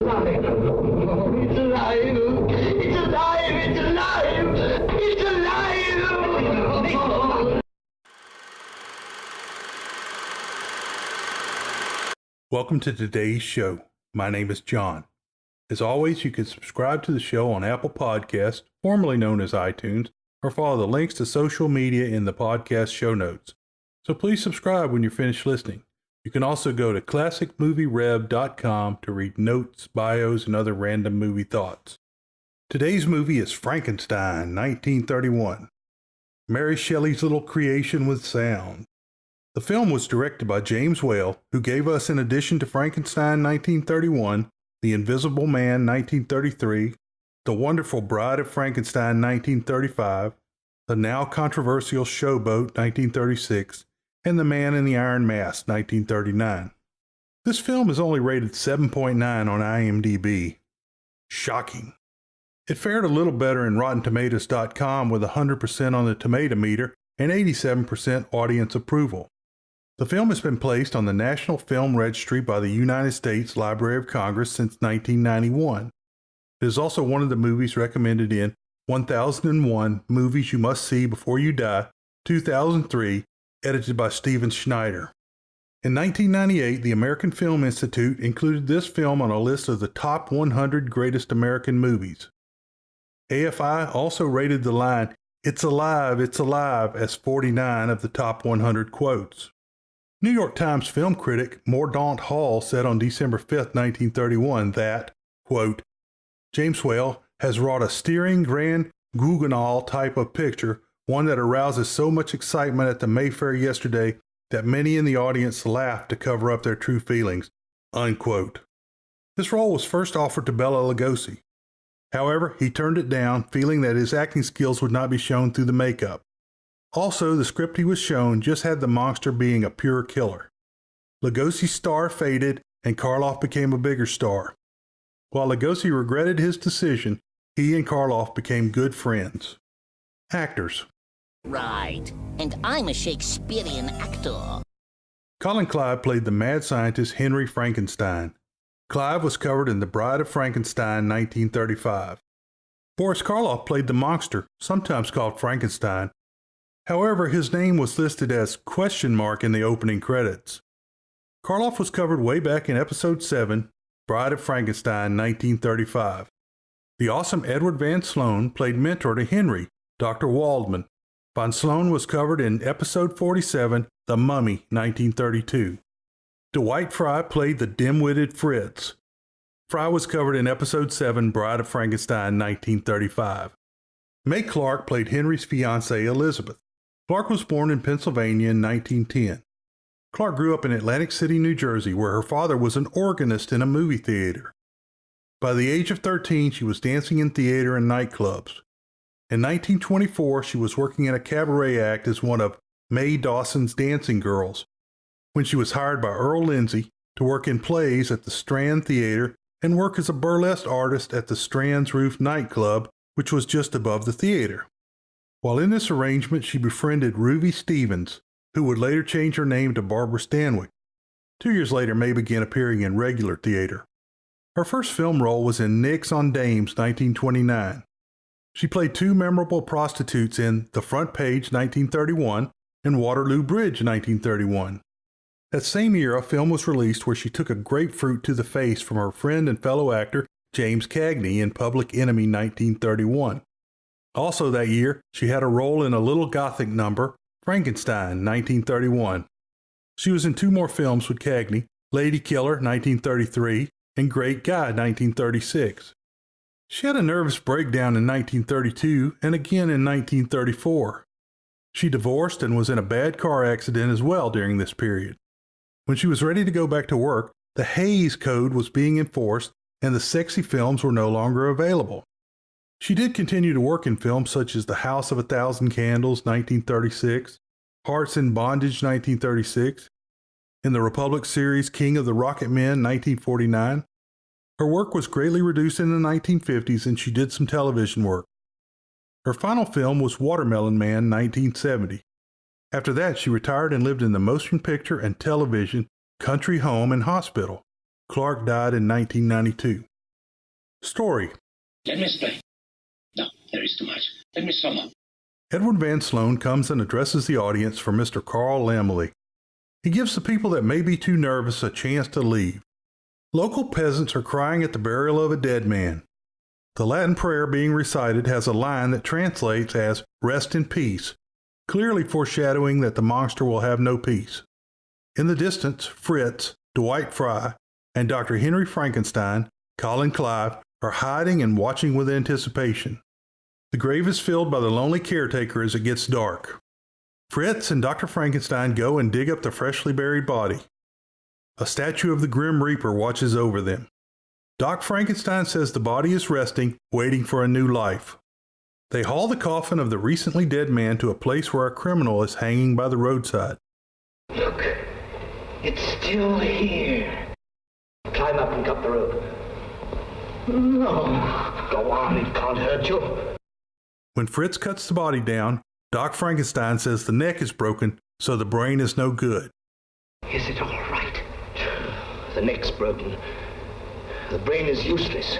Alive. It's alive. It's alive. It's alive. It's alive. Welcome to today's show. My name is John. As always, you can subscribe to the show on Apple Podcasts, formerly known as iTunes, or follow the links to social media in the podcast show notes. So please subscribe when you're finished listening. You can also go to classicmovierev.com to read notes, bios, and other random movie thoughts. Today's movie is Frankenstein, 1931. Mary Shelley's little creation with sound. The film was directed by James Whale, who gave us, in addition to Frankenstein 1931, The Invisible Man 1933, The Wonderful Bride of Frankenstein 1935, the now controversial Showboat 1936, and The Man in the Iron Mask, 1939. This film is only rated 7.9 on IMDb. Shocking. It fared a little better in RottenTomatoes.com with 100% on the tomato meter and 87% audience approval. The film has been placed on the National Film Registry by the United States Library of Congress since 1991. It is also one of the movies recommended in 1001 Movies You Must See Before You Die, 2003, edited by Steven Schneider. In 1998, the American Film Institute included this film on a list of the top 100 greatest American movies. AFI also rated the line, it's alive, as 49 of the top 100 quotes. New York Times film critic Mordaunt Hall said on December 5, 1931 that, quote, James Whale has wrought a stirring grand Guignol type of picture, one that arouses so much excitement at the Mayfair yesterday that many in the audience laughed to cover up their true feelings, unquote. This role was first offered to Bela Lugosi. However, he turned it down, feeling that his acting skills would not be shown through the makeup. Also, the script he was shown just had the monster being a pure killer. Lugosi's star faded, and Karloff became a bigger star. While Lugosi regretted his decision, he and Karloff became good friends. Actors. Right, and I'm a Shakespearean actor. Colin Clive played the mad scientist Henry Frankenstein. Clive was covered in The Bride of Frankenstein, 1935. Boris Karloff played the monster, sometimes called Frankenstein. However, his name was listed as ? in the opening credits. Karloff was covered way back in Episode 7, Bride of Frankenstein, 1935. The awesome Edward Van Sloan played mentor to Henry, Dr. Waldman. Von Sloan was covered in Episode 47, The Mummy, 1932. Dwight Fry played the dim-witted Fritz. Fry was covered in Episode 7, Bride of Frankenstein, 1935. Mae Clark played Henry's fiancée, Elizabeth. Clark was born in Pennsylvania in 1910. Clark grew up in Atlantic City, New Jersey, where her father was an organist in a movie theater. By the age of 13, she was dancing in theater and nightclubs. In 1924, she was working in a cabaret act as one of Mae Dawson's dancing girls, when she was hired by Earl Lindsay to work in plays at the Strand Theater and work as a burlesque artist at the Strand's Roof nightclub, which was just above the theater. While in this arrangement, she befriended Ruby Stevens, who would later change her name to Barbara Stanwyck. 2 years later, Mae began appearing in regular theater. Her first film role was in Nix on Dames, 1929. She played two memorable prostitutes in The Front Page, 1931, and Waterloo Bridge, 1931. That same year, a film was released where she took a grapefruit to the face from her friend and fellow actor James Cagney in Public Enemy, 1931. Also that year, she had a role in a little gothic number, Frankenstein, 1931. She was in two more films with Cagney, Lady Killer, 1933, and Great Guy, 1936. She had a nervous breakdown in 1932 and again in 1934. She divorced and was in a bad car accident as well during this period. When she was ready to go back to work, the Hays Code was being enforced and the sexy films were no longer available. She did continue to work in films such as The House of a Thousand Candles, 1936, Hearts in Bondage, 1936, in the Republic series King of the Rocket Men, 1949. Her work was greatly reduced in the 1950s and she did some television work. Her final film was Watermelon Man, 1970. After that, she retired and lived in the motion picture and television country home and hospital. Clark died in 1992. Story. Let me explain. No, there is too much. Let me sum up. Edward Van Sloan comes and addresses the audience for Mr. Carl Laemmle. He gives the people that may be too nervous a chance to leave. Local peasants are crying at the burial of a dead man. The Latin prayer being recited has a line that translates as "rest in peace," clearly foreshadowing that the monster will have no peace. In the distance, Fritz, Dwight Fry, and Dr. Henry Frankenstein, Colin Clive, are hiding and watching with anticipation. The grave is filled by the lonely caretaker as it gets dark. Fritz and Dr. Frankenstein go and dig up the freshly buried body. A statue of the Grim Reaper watches over them. Doc Frankenstein says the body is resting, waiting for a new life. They haul the coffin of the recently dead man to a place where a criminal is hanging by the roadside. Look, it's still here. Climb up and cut the rope. No, go on, it can't hurt you. When Fritz cuts the body down, Doc Frankenstein says the neck is broken, so the brain is no good. Is it all right? The neck's broken. The brain is useless.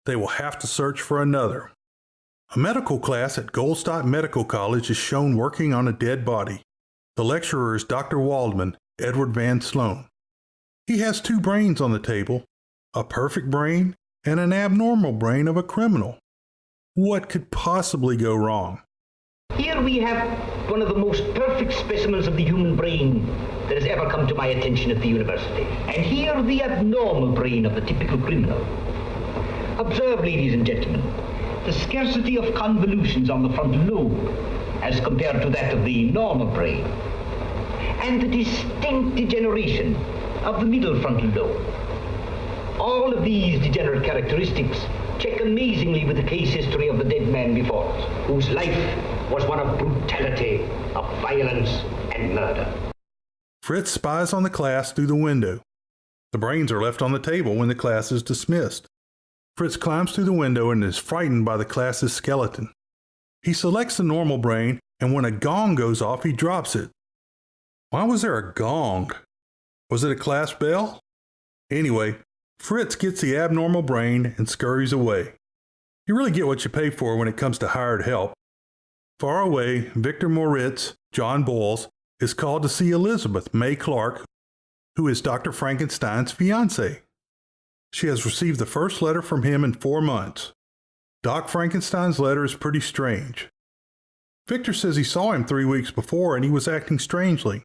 They will have to search for another. A medical class at Goldstock Medical College is shown working on a dead body. The lecturer is Dr. Waldman, Edward Van Sloan. He has two brains on the table, a perfect brain and an abnormal brain of a criminal. What could possibly go wrong? Here we have one of the most perfect specimens of the human brain that has ever come to my attention at the university. And here the abnormal brain of the typical criminal. Observe, ladies and gentlemen, the scarcity of convolutions on the frontal lobe as compared to that of the normal brain, and the distinct degeneration of the middle frontal lobe. All of these degenerate characteristics check amazingly with the case history of the dead man before us, whose life was one of brutality, of violence, and murder. Fritz spies on the class through the window. The brains are left on the table when the class is dismissed. Fritz climbs through the window and is frightened by the class's skeleton. He selects the normal brain, and when a gong goes off, he drops it. Why was there a gong? Was it a class bell? Anyway, Fritz gets the abnormal brain and scurries away. You really get what you pay for when it comes to hired help. Far away, Victor Moritz, John Boyles, is called to see Elizabeth May Clark, who is Dr. Frankenstein's fiancée. She has received the first letter from him in 4 months. Doc Frankenstein's letter is pretty strange. Victor says he saw him 3 weeks before and he was acting strangely.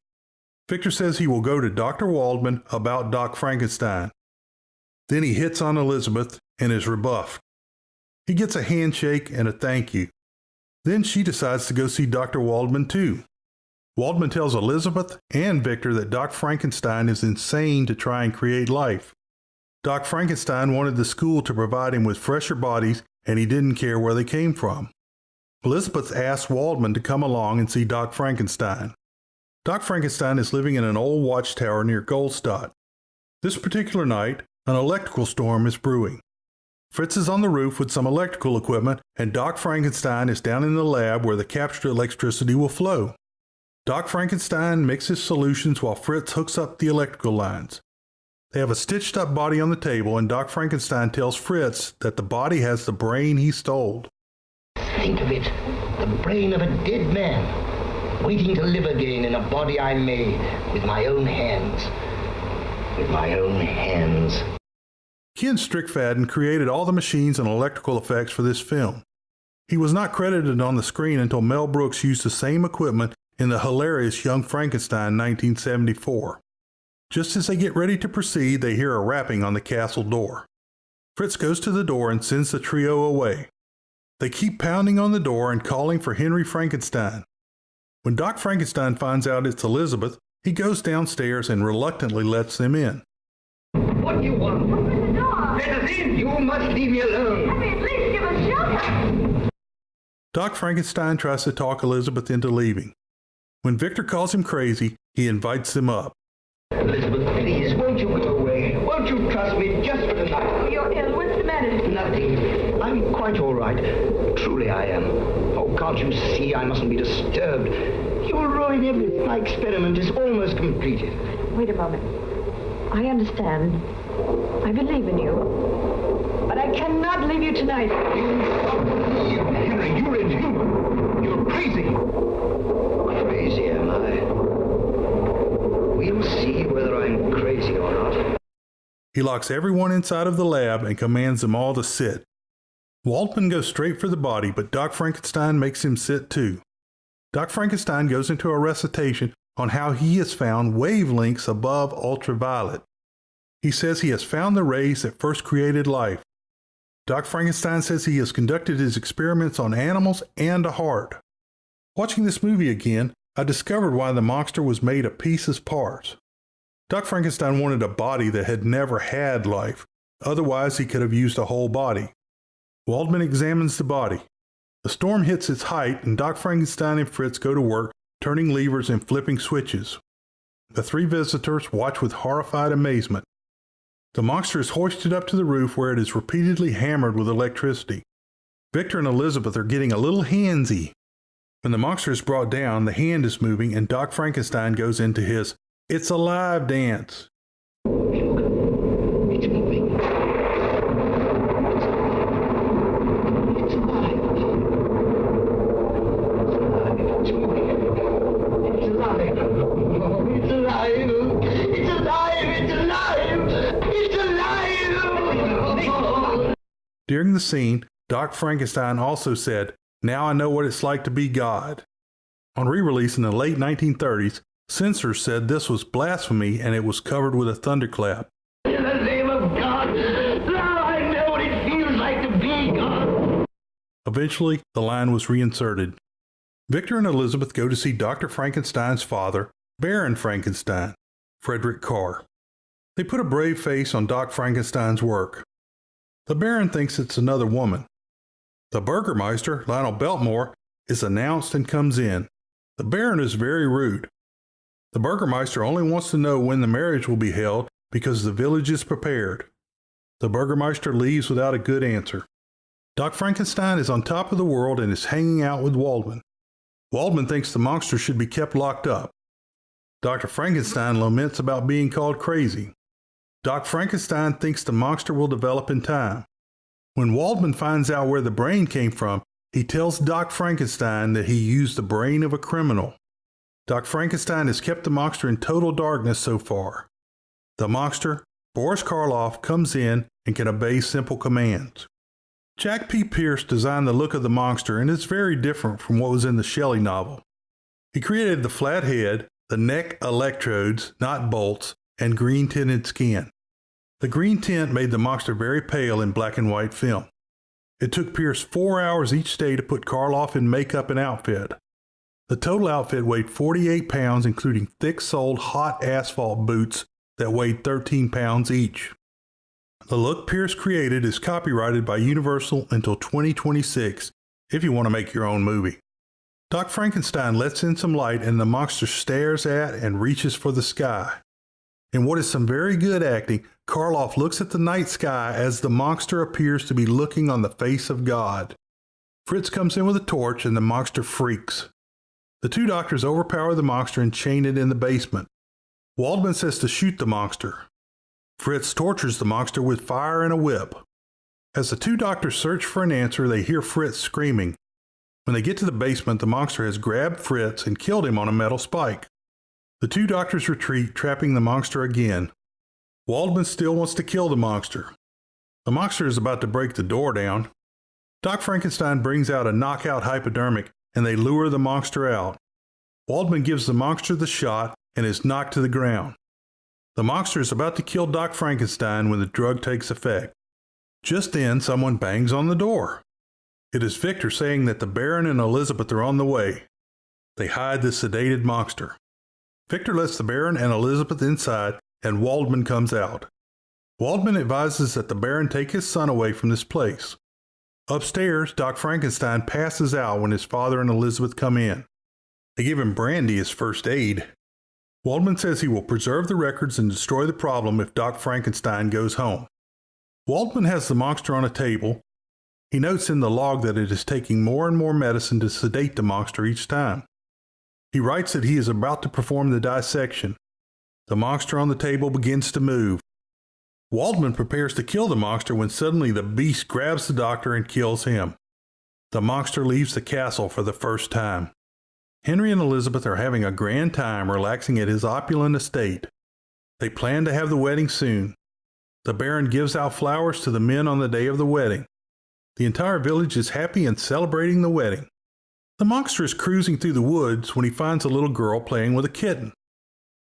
Victor says he will go to Dr. Waldman about Doc Frankenstein. Then he hits on Elizabeth and is rebuffed. He gets a handshake and a thank you. Then she decides to go see Dr. Waldman too. Waldman tells Elizabeth and Victor that Doc Frankenstein is insane to try and create life. Doc Frankenstein wanted the school to provide him with fresher bodies and he didn't care where they came from. Elizabeth asks Waldman to come along and see Doc Frankenstein. Doc Frankenstein is living in an old watchtower near Goldstock. This particular night, an electrical storm is brewing. Fritz is on the roof with some electrical equipment, and Doc Frankenstein is down in the lab where the captured electricity will flow. Doc Frankenstein mixes solutions while Fritz hooks up the electrical lines. They have a stitched-up body on the table, and Doc Frankenstein tells Fritz that the body has the brain he stole. Think of it, the brain of a dead man, waiting to live again in a body I made with my own hands. With my own hands. Ken Strickfaden created all the machines and electrical effects for this film. He was not credited on the screen until Mel Brooks used the same equipment in the hilarious Young Frankenstein 1974. Just as they get ready to proceed, they hear a rapping on the castle door. Fritz goes to the door and sends the trio away. They keep pounding on the door and calling for Henry Frankenstein. When Doc Frankenstein finds out it's Elizabeth, he goes downstairs and reluctantly lets them in. What do you want? Open the door. Let us in! You must leave me alone! Let me at least give us shelter. Doc Frankenstein tries to talk Elizabeth into leaving. When Victor calls him crazy, he invites them up. Elizabeth, please, won't you go away? Won't you trust me just for the night? Oh, you're ill. What's the matter? Nothing. I'm quite all right. Truly I am. Oh, can't you see I mustn't be disturbed? You will ruin everything. My experiment is almost completed. Wait a moment. I understand. I believe in you. But I cannot can't leave you tonight. Henry, you're inhuman. You're crazy. Crazy, am I? We'll see whether I'm crazy or not. He locks everyone inside of the lab and commands them all to sit. Waldman goes straight for the body, but Doc Frankenstein makes him sit too. Doc Frankenstein goes into a recitation on how he has found wavelengths above ultraviolet. He says he has found the rays that first created life. Doc Frankenstein says he has conducted his experiments on animals and a heart. Watching this movie again, I discovered why the monster was made of pieces parts. Doc Frankenstein wanted a body that had never had life. Otherwise, he could have used a whole body. Waldman examines the body. The storm hits its height, and Doc Frankenstein and Fritz go to work, turning levers and flipping switches. The three visitors watch with horrified amazement. The monster is hoisted up to the roof where it is repeatedly hammered with electricity. Victor and Elizabeth are getting a little handsy. When the monster is brought down, the hand is moving, and Doc Frankenstein goes into his "It's alive" dance. It's moving. It's alive. It's moving. It's alive. Oh, it's alive. It's alive. It's alive. It's alive. During the scene, Doc Frankenstein also said, "Now I know what it's like to be God." On re-release in the late 1930s, censors said this was blasphemy and it was covered with a thunderclap. In the name of God, now I know what it feels like to be God. Eventually, the line was reinserted. Victor and Elizabeth go to see Dr. Frankenstein's father, Baron Frankenstein, Frederick Carr. They put a brave face on Doc Frankenstein's work. The Baron thinks it's another woman. The Burgermeister, Lionel Beltmore, is announced and comes in. The Baron is very rude. The Burgermeister only wants to know when the marriage will be held because the village is prepared. The Burgermeister leaves without a good answer. Doc Frankenstein is on top of the world and is hanging out with Waldman. Waldman thinks the monster should be kept locked up. Dr. Frankenstein laments about being called crazy. Doc Frankenstein thinks the monster will develop in time. When Waldman finds out where the brain came from, he tells Doc Frankenstein that he used the brain of a criminal. Doc Frankenstein has kept the monster in total darkness so far. The monster, Boris Karloff, comes in and can obey simple commands. Jack P. Pierce designed the look of the monster, and it's very different from what was in the Shelley novel. He created the flat head, the neck electrodes, not bolts, and green tinted skin. The green tint made the monster very pale in black and white film. It took Pierce 4 hours each day to put Karloff in makeup and outfit. The total outfit weighed 48 pounds, including thick-soled hot asphalt boots that weighed 13 pounds each. The look Pierce created is copyrighted by Universal until 2026 if you want to make your own movie. Doc Frankenstein lets in some light and the monster stares at and reaches for the sky. In what is some very good acting, Karloff looks at the night sky as the monster appears to be looking on the face of God. Fritz comes in with a torch and the monster freaks. The two doctors overpower the monster and chain it in the basement. Waldman says to shoot the monster. Fritz tortures the monster with fire and a whip. As the two doctors search for an answer, they hear Fritz screaming. When they get to the basement, the monster has grabbed Fritz and killed him on a metal spike. The two doctors retreat, trapping the monster again. Waldman still wants to kill the monster. The monster is about to break the door down. Doc Frankenstein brings out a knockout hypodermic and they lure the monster out. Waldman gives the monster the shot and is knocked to the ground. The monster is about to kill Doc Frankenstein when the drug takes effect. Just then, someone bangs on the door. It is Victor saying that the Baron and Elizabeth are on the way. They hide the sedated monster. Victor lets the Baron and Elizabeth inside, and Waldman comes out. Waldman advises that the Baron take his son away from this place. Upstairs, Doc Frankenstein passes out when his father and Elizabeth come in. They give him brandy as first aid. Waldman says he will preserve the records and destroy the problem if Doc Frankenstein goes home. Waldman has the monster on a table. He notes in the log that it is taking more and more medicine to sedate the monster each time. He writes that he is about to perform the dissection. The monster on the table begins to move. Waldman prepares to kill the monster when suddenly the beast grabs the doctor and kills him. The monster leaves the castle for the first time. Henry and Elizabeth are having a grand time relaxing at his opulent estate. They plan to have the wedding soon. The Baron gives out flowers to the men on the day of the wedding. The entire village is happy and celebrating the wedding. The monster is cruising through the woods when he finds a little girl playing with a kitten.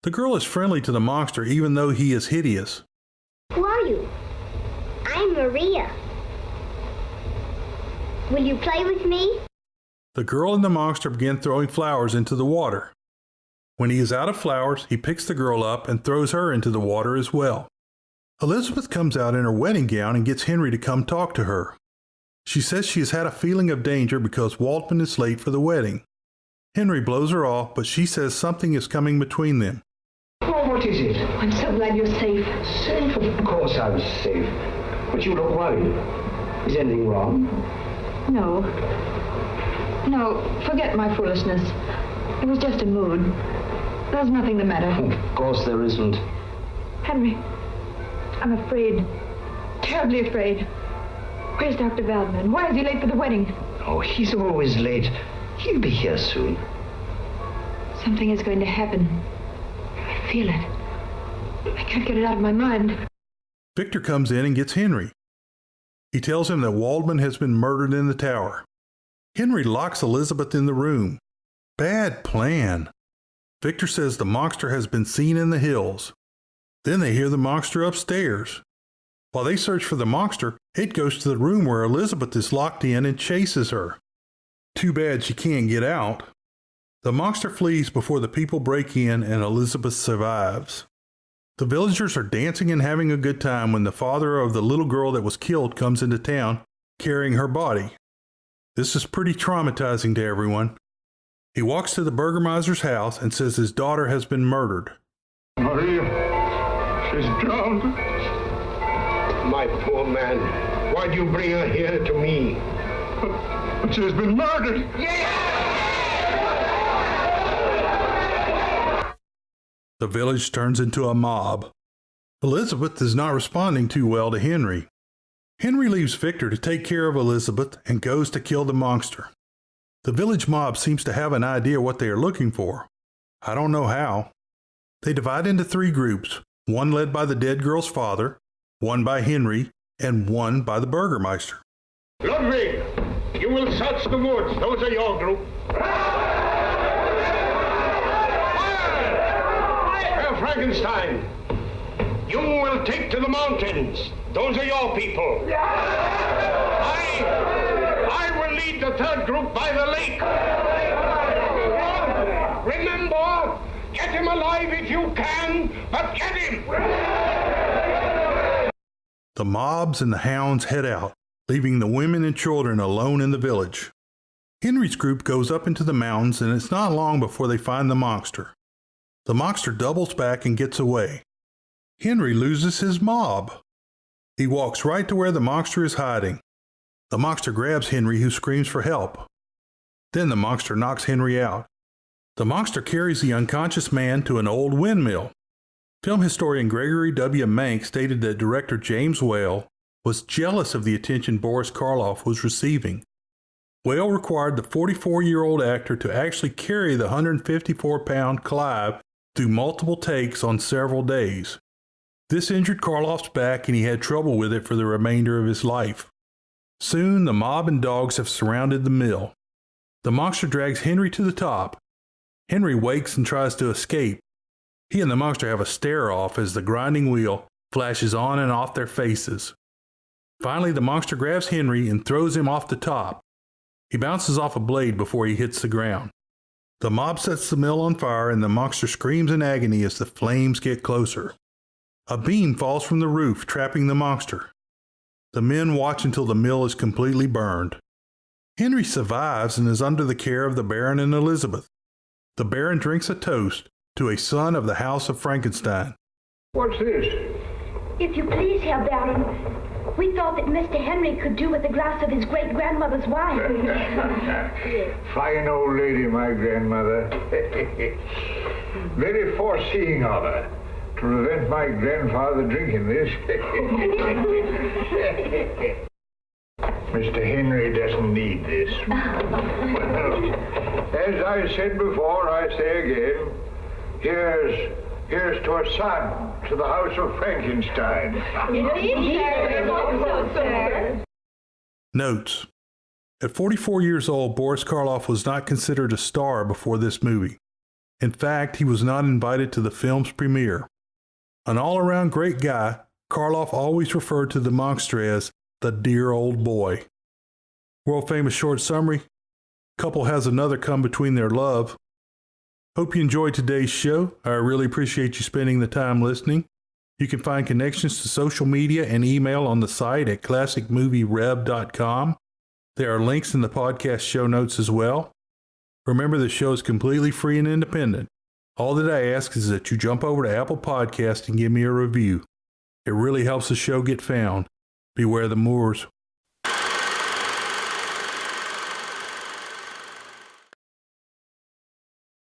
The girl is friendly to the monster even though he is hideous. Who are you? I'm Maria. Will you play with me? The girl and the monster begin throwing flowers into the water. When he is out of flowers, he picks the girl up and throws her into the water as well. Elizabeth comes out in her wedding gown and gets Henry to come talk to her. She says she has had a feeling of danger because Waldman is late for the wedding. Henry blows her off, but she says something is coming between them. Oh, what is it? I'm so glad you're safe. Safe? Of course I'm safe. But you look worried. Is anything wrong? No. No, forget my foolishness. It was just a mood. There's nothing the matter. Of course there isn't. Henry, I'm afraid. Terribly afraid. Where's Dr. Waldman? Why is he late for the wedding? Oh, he's always late. He'll be here soon. Something is going to happen. I feel it. I can't get it out of my mind. Victor comes in and gets Henry. He tells him that Waldman has been murdered in the tower. Henry locks Elizabeth in the room. Bad plan. Victor says the monster has been seen in the hills. Then they hear the monster upstairs. While they search for the monster, it goes to the room where Elizabeth is locked in and chases her. Too bad she can't get out. The monster flees before the people break in and Elizabeth survives. The villagers are dancing and having a good time when the father of the little girl that was killed comes into town carrying her body. This is pretty traumatizing to everyone. He walks to the Burgermeister's house and says his daughter has been murdered. Maria, she's drowned. My poor man, why'd you bring her here to me? But she's been murdered. The village turns into a mob. Elizabeth is not responding too well to Henry. Henry leaves Victor to take care of Elizabeth and goes to kill the monster. The village mob seems to have an idea what they are looking for. I don't know how. They divide into 3 groups, one led by the dead girl's father, one by Henry, and one by the Burgermeister. Ludwig, you will search the woods. Those are your group. Herr Frankenstein, you will take to the mountains. Those are your people. I will lead the 3rd group by the lake. Remember, get him alive if you can, but get him! The mobs and the hounds head out, leaving the women and children alone in the village. Henry's group goes up into the mountains, and it's not long before they find the monster. The monster doubles back and gets away. Henry loses his mob. He walks right to where the monster is hiding. The monster grabs Henry, who screams for help. Then the monster knocks Henry out. The monster carries the unconscious man to an old windmill. Film historian Gregory W. Mank stated that director James Whale was jealous of the attention Boris Karloff was receiving. Whale required the 44-year-old actor to actually carry the 154-pound Clive through multiple takes on several days. This injured Karloff's back, and he had trouble with it for the remainder of his life. Soon, the mob and dogs have surrounded the mill. The monster drags Henry to the top. Henry wakes and tries to escape. He and the monster have a stare-off as the grinding wheel flashes on and off their faces. Finally, the monster grabs Henry and throws him off the top. He bounces off a blade before he hits the ground. The mob sets the mill on fire, and the monster screams in agony as the flames get closer. A beam falls from the roof, trapping the monster. The men watch until the mill is completely burned. Henry survives and is under the care of the Baron and Elizabeth. The Baron drinks a toast to a son of the House of Frankenstein. What's this? If you please, Herr Baron, we thought that Mr. Henry could do with a glass of his great-grandmother's wine. Fine old lady, my grandmother. Very foreseeing of her. to prevent my grandfather drinking this. Mr. Henry doesn't need this. Well, as I said before, I say again, here's to a son, to the house of Frankenstein. Notes. At 44 years old, Boris Karloff was not considered a star before this movie. In fact, he was not invited to the film's premiere. An all-around great guy, Karloff always referred to the monster as the dear old boy. World-famous short summary, couple has another come between their love. Hope you enjoyed today's show. I really appreciate you spending the time listening. You can find connections to social media and email on the site at classicmovierev.com. There are links in the podcast show notes as well. Remember, the show is completely free and independent. All that I ask is that you jump over to Apple Podcasts and give me a review. It really helps the show get found. Beware the Moors.